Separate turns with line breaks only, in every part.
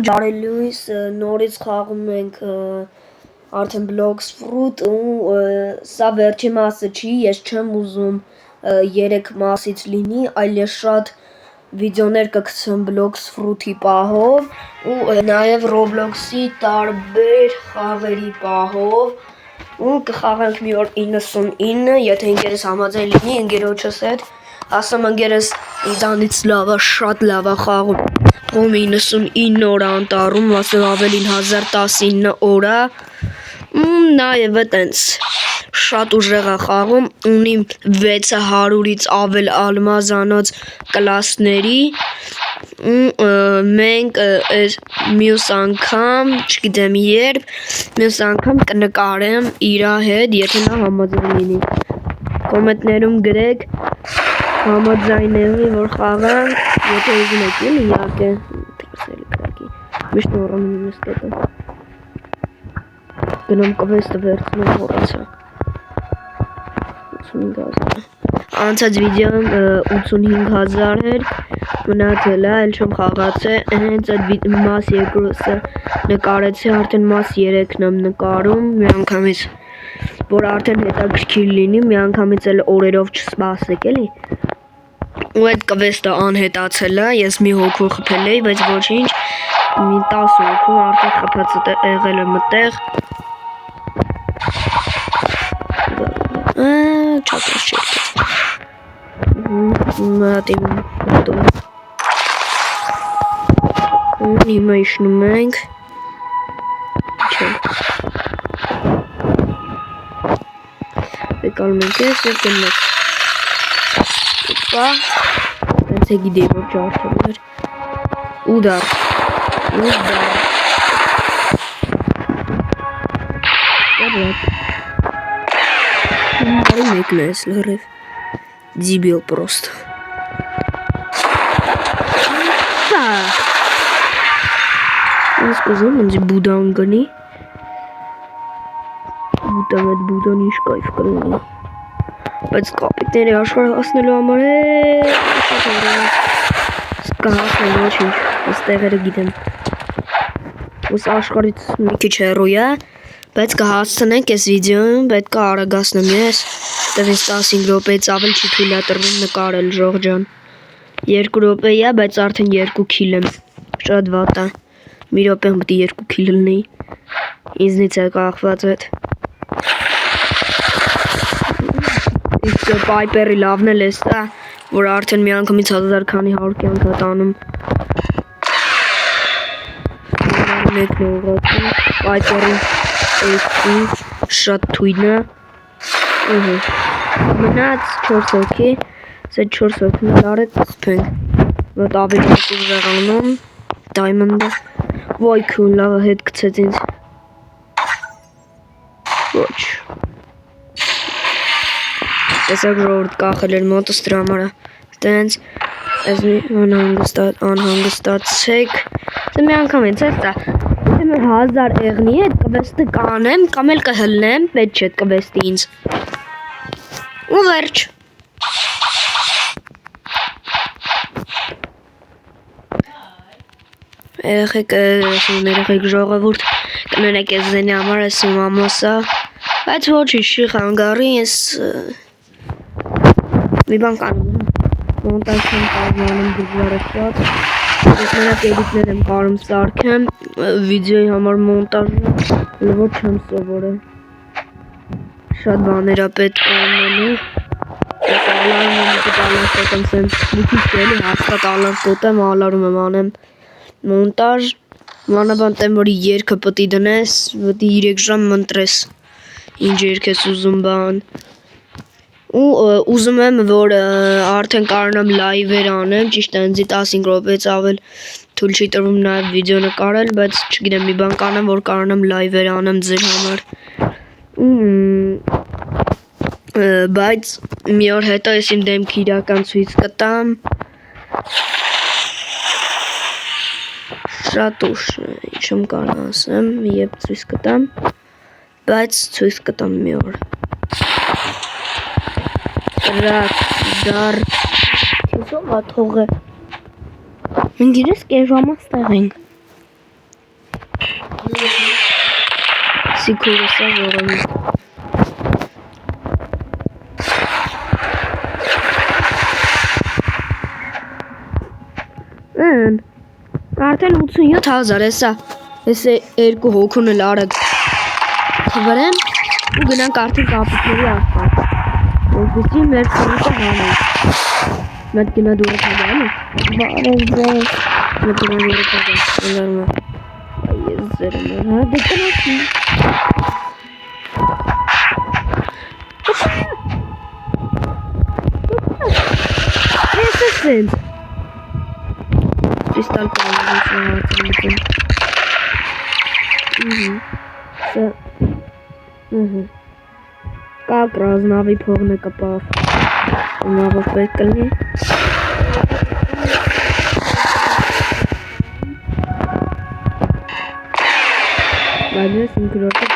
Ջարելույս նորից խաղում ենք արդեն Blox Fruit ու սա վերջի մասը չի, ես չեմ ուզում 3 մասից լինի, այլ ես շատ վիդեոներ կգցեմ Blox Fruit-ի պահով ու նաև Roblox-ի տարբեր խաղերի պահով ու կխաղանք մի օր 99, եթե ինքերս համաձայն լինի ընկերոջս հետ, ասեմ ընկերս ինձանից լավ է, շատ լավ է խաղում 99 օր անտառում, ասեմ ավելին 1019 օր է, նաև տենց շատ ուժեղ է խաղում, ունի 600-ից ավել ալմազանոց կլասների, մենք մյուս անգամ, չգիտեմ երբ, մյուս անգամ կնկարեմ իրա հետ, եթե նա համաձայն լինի, կոմենտներում գրեք, համաձայնեղի, որ խաղանք, եթե ուզում եք էլի իհարկե, միշտ մոռանում եմ ես կետը, գնում կվեստը վերցնում հորացա, 85,000, անցած վիդեոն 85,000 էր, մնացել է, էլ չեմ խաղացել, հենց այդ մաս 2-ը նկարեցի, արդեն մաս 3-ն եմ նկարում, մի անգամից, որ արդեն հետաքրքիր լինի, մի անգամից էլ օրերով չսպասեք էլի, ու այդ կվեստը անհետացել է, ես մի հոգու խփել էի, բայց ոչինչ, մի 10 հոգու արդեն խփած եղել եմ այդտեղ, չափած չէ, հիմա իշնում ենք, եկալում ենք ես և գննեք, Опа, հենց է գիտեի, որ ճարդել էր, ուդար, բարի մեկն է ես լրև, դիբիլ պրոստ, ես կոզում ընձի բուդան գնի, ուտեմ այդ բուդան ինչ կայվ կրունի, բայց կապիտների աշխարհ հասնելու համար շատ հորը կհասնել ոչինչ, ես տեղերը գիտեմ, ուս աշխարհից մի քիչ հեռու է, բայց կհասցնենք այս վիդեոյում, պետք է արագացնեմ ես, տեղ ինձ 15 րոպեից ավել չի թույլ է տրվում նկարել ժողջան, 2 րոպե է, բայց արդեն 2 քիլ եմ, շատ վատ է, մի րոպեն պտի 2 քիլ լինի, ինձնից է կախված այդ, իսկ պայպերի լավն էլ ես դա, որ արդեն մի անգամից 1000 քանի 100 կյանք է տանում, մեկն է ուղղացում, պայպերի էսի, շատ թույն է, մնաց 4 հոգի, սետ 4 հոգին լարեց սպենք, ոտ ավելի ուժեղանում, դայմնդը, ոյ քուն լավը հետ գցեց ինձ, ոչ, տեսակ ժողորդ կախել էր մոտս դրա համարը, տենց, ես մի անհանգստացեք, դե մի անգամ ինձ էս դա, եթե մեր 1000 էղնի հետ կվեստը կանեմ, կամ էլ կհլնեմ, պետ չէ կվեստի ինձ, ու վերջ, երեխեք ժողովուրդ, կներեք ես զենի համար ես իմ ամոսա, բայց ոչի չի խանգարի, ես մի բան կանում մոնտաժ եմ կազմանում դժվար է շատ, ես մենակ էդիտներ եմ կարում սարքեմ, վիդեոյի համար մոնտաժը, որ չեմ սովորել, շատ բաներ է պետք անելու, ես ալարում եմ ուտիտ ալարկոտ եմ սենց, մի քիչ էլի հաստատ ալարկոտ եմ, ալարում եմ անեմ մոնտաժ, մանավանդ եմ, որ երկը պտի դնես, պտի 3 ժամ մնտրես, ինչ երկ ես ուզում բան, ու ուզում եմ, որ արդեն կարողանամ լայվեր անեմ, ճիշտ է ընձի 15 րոպեից ավել թույլ չի տրվում նաև վիդեո նկարել, բայց չգիտեմ մի բան կանեմ, որ կարողանամ լայվեր անեմ ձեր համար, բայց մի օր հետո ես իմ դեմքի իրական ցույց կտամ, շատ ուշ, ինչ եմ կարող ասեմ, երբ ցույց կտամ, բայց ցույց կտամ մի օր, դար, քեզով աթող է, Մենք իրես կես ժամը ստեղ ենք։ Սիկուրսը որոնի։ Արդեն 87,000 էսա երկու հոգուն էլ արագ թվրեմ ու գնանք արդեն կապիկների աշխատ որպեսի մեր խրուտը հանենք մետ գնա դուրը թագալի բարև ձեզ մետ գնա դուրը թագալ ընգարմա այս ձերում հա դետնասի ես ես սենց Cristal Как разновый полный копав. Новый выкольный. Возьми синкротик.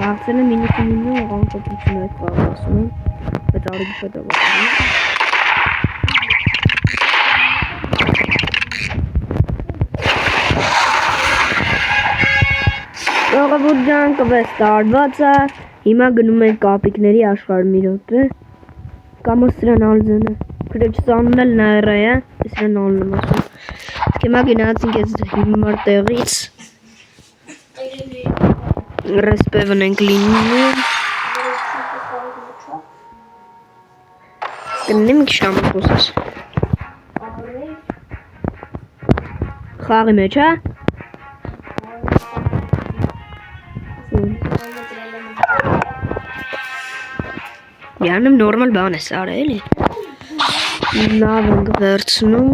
Կարծել եմ 99 ողանքոպություն այդ բաղը ասում եմ, բայց արիգի շատ ավակարում։ Ողավուր ջանքը վես տարված է, հիմա գնում ենք կապիկների աշխարհ մի րոպե, կամ սրան ալձենը, քրեչսանն էլ նայռա է, սրան ալն եմ ասում, հիմա գնացինք ես հիմար տեղից, Ռեսպևն ենք լինում Կննեմ իք շամը խոսես Խաղի մեջ, հա? Յանում նորմալ բան ես արա էլի Նավ ենք վերցնում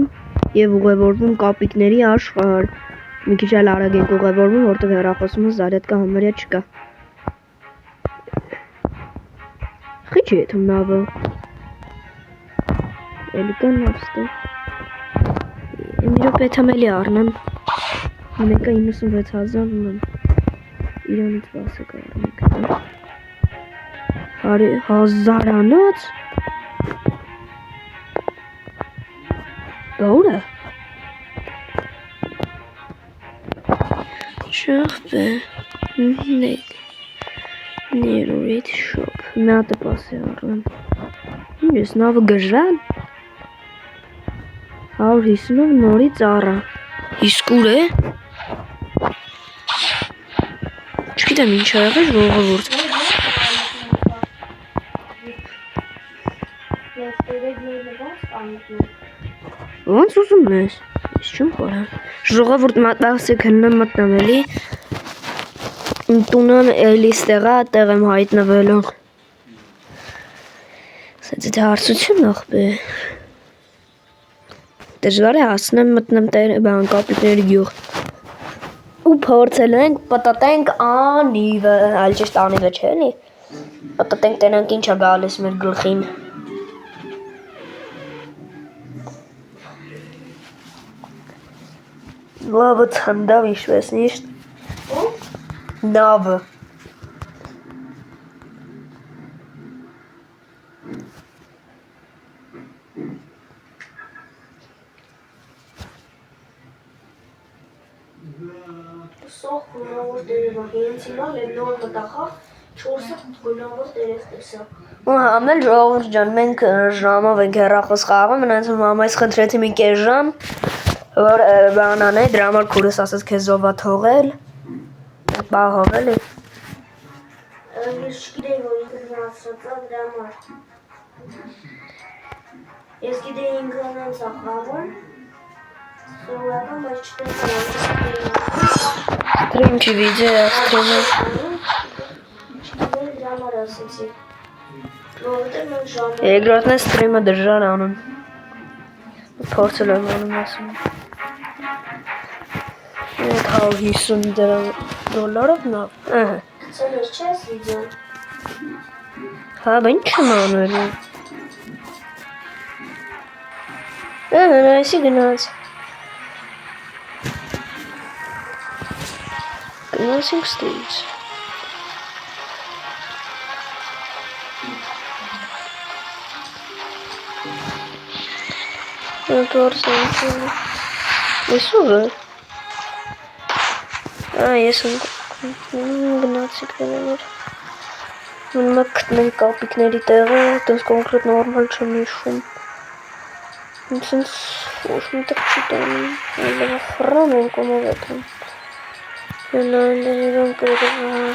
և ուղևորվում կապիկների աշխարհ Մի քիչ այլ արագ ենք ուղևորվում, որտեղ հեռախոսումը զարյատկա համարյա չկա Խի չի եթում նավը Էլի կան նավստը Մի րոպե եմ էլի առնեմ Մեկը 96,000 ունեմ Իրանից բասը կարում Հազարանոց Բա ուր է Շախբե Ներորիտ շոպ Մի հատ է պաս է առնեմ Ես նավը գժան 150-ով նորից առա Իսկ ուր է Չգիտեմ ինչ ա եղել ժողովուրդ Ոնց ուզում ես Ես չում խորան Ժողովուրդ մատաղսիկ հննեմ մտնեմ էլի Տունեմ էլի ստեղա տեղ եմ հայտնվելով Սենց էդ հարցություն աղբե Դժվար է հասնեմ մտնեմ բան կապիկների գյուղ Ու փորձել ենք պտտենք անիվը Այլ ճիշտ անիվը չէ էլի Պտտենք տենանք ինչ ա գալիս մեր գլխին Լավը ծնդավ իշվես նիշտ Նավը Սող գունավոր տերևա հենց հիմա լենոր մտախավ 4 գունավոր տերև տեսա Ու համել ժողովուրդ ջան մենք ժամով ենք հեռախոս խաղում մնաց մամայս խնդրեցի մի կես ժամ որ բան անե դրա համար քուրս ասաց քեզ ով ա թողել Բահով էլի Ես չգիտեի որ ինքն ասացա դրա համար Ես գիտեի ինքն անց ա խաղում Սովորական բայց չտեսա Ստրիմ չի վիդեո ստրիմը Չգիտեի դրա համար ասեցի Որովհետև մենք ժամը Երկրորդն է ստրիմը դժվար անում Փորձել եմ անում ասում 150 դոլարով նավ Սելես չես վիդեո Հա բա ինչ եմ անել Այսի գնաց Գնացինք ստից Դուրսը։ Այսօր է։ Ես գնացիք դրանով։ Մենք գտնենք կապիկների տեղը, այդպես կոնկրետ նորմալ չեմ հիշում։ Ինձ ոչ մի տեղ չտանում, այլև խռան են կոմովետում։ Հնայնդեն իրան կերվա։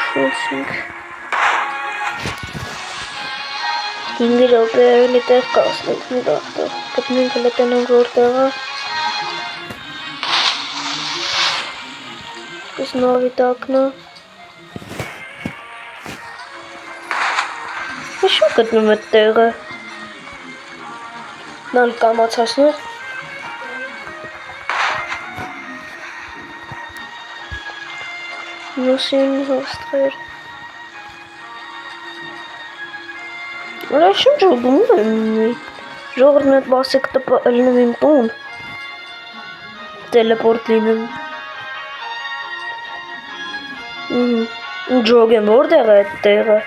Շոսինք։ Ինգի ռոպե ավելի տեղ կասնենք մի դաղտեղ, գտնենք հլը տնանք որ տեղը։ Իս նավի տակնա։ Իշու գտնում էտ տեղը։ Նալ կամացասնող։ Նոսին հոստղեր։ Արա շում ժողում եմ մի։ Ժողրն էտ բասեք տպա ելնեմ իմ տուն։ Տելեպորտ լինեմ։ Ժող եմ որտեղ է էտ տեղը։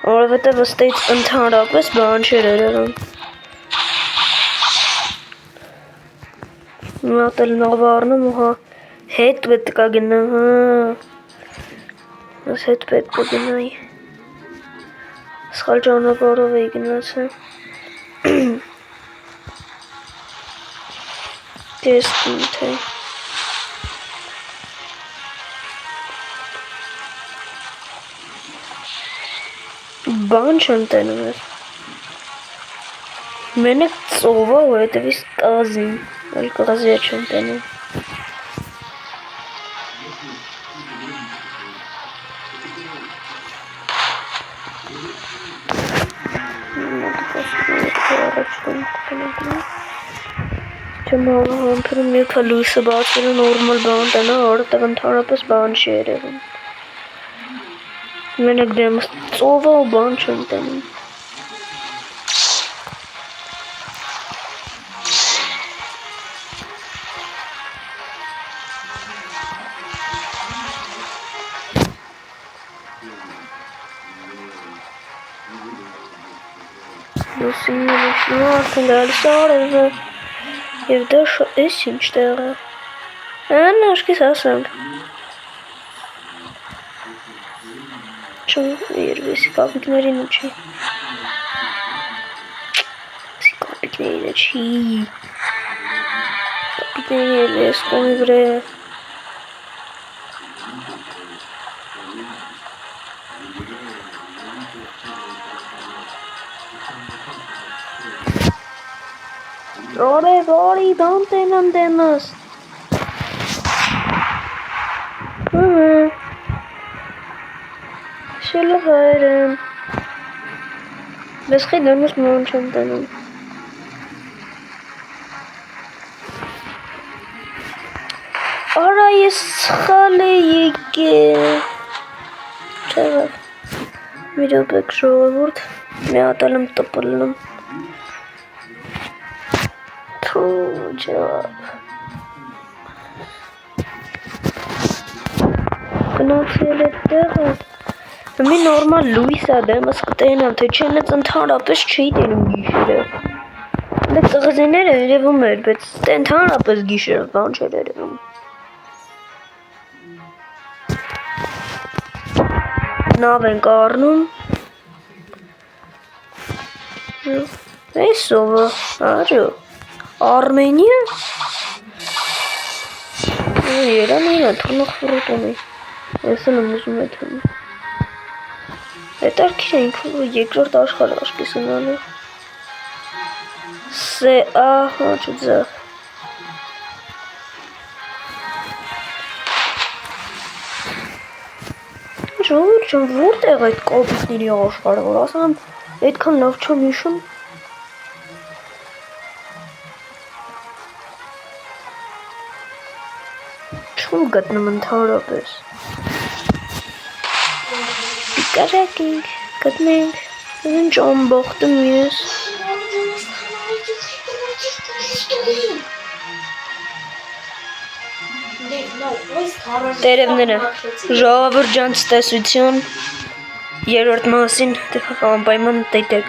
Որովհետև ըստեից ընդհանրապես բան չէր երևում։ Մի հատ էլ նավ առնում ու հա հետ պետք է գնամ, հա։ Ես հետ պետք է գնայի։ Սխալ ճանապարհով էի գնացել։ Տեսնում թե։ Բան չեմ տենում ես։ Մենակ ծովա ու հետևից կազին, այլ կազիա չեմ տենում։ Չեմ համբրում եփա լույսը բացել նորմալ բան տնա, որտեղ ընդհանրապես բան չի երևում։ Մենակ դեմս ծովա ու բան չեմ տենում։ Լուսին նշնում արդեն դալիս արևը և դա էս ինչ տեղ է։ Այն աշկիս ասանք։ Չում երվեսի կապիկներին ու չի։ Կապիկներին չի։ Կապիկներին էլ ես կոմի վրա է։ Sorry, don't tell them us. Şöyle hayırım. Başka dönüş mü çantanın? Orayı sıkılayı ki. Tamam. Video pek şov vurdu. Ne atalım toparlanalım. Cevap. Գնացել է տեղը։ Մի նորմալ լույս է դեմս կտենամ, թե չենեց ընդհանրապես չի տենում գիշերը։ Դե կղզիները երևում էր, բայց ընդհանրապես գիշերը բան չէր երևում։ Նավ ենք առնում։ Այս ովը, արյո։ Armenia? Երանը թունող ֆրուտում է, ես եմ ուզում է թունում։ Այդ արկիր ենք երկրորդ աշխարհ աշկիս ունալու։ Սեա, հա չուձեղ։ Ժողովուրդ չեմ որտեղ այդ կապիկների աշխարհը, որ ասեմ այդքան լավ չեմ հիշում։ Չում գտնում ընդհանրապես։ Կարակինք, գտնենք, ինչ ամբողտում ես։ Տերևները, ժողովուրդ ջան ցտեսություն, Երրորդ մասին անպայման դիտեք։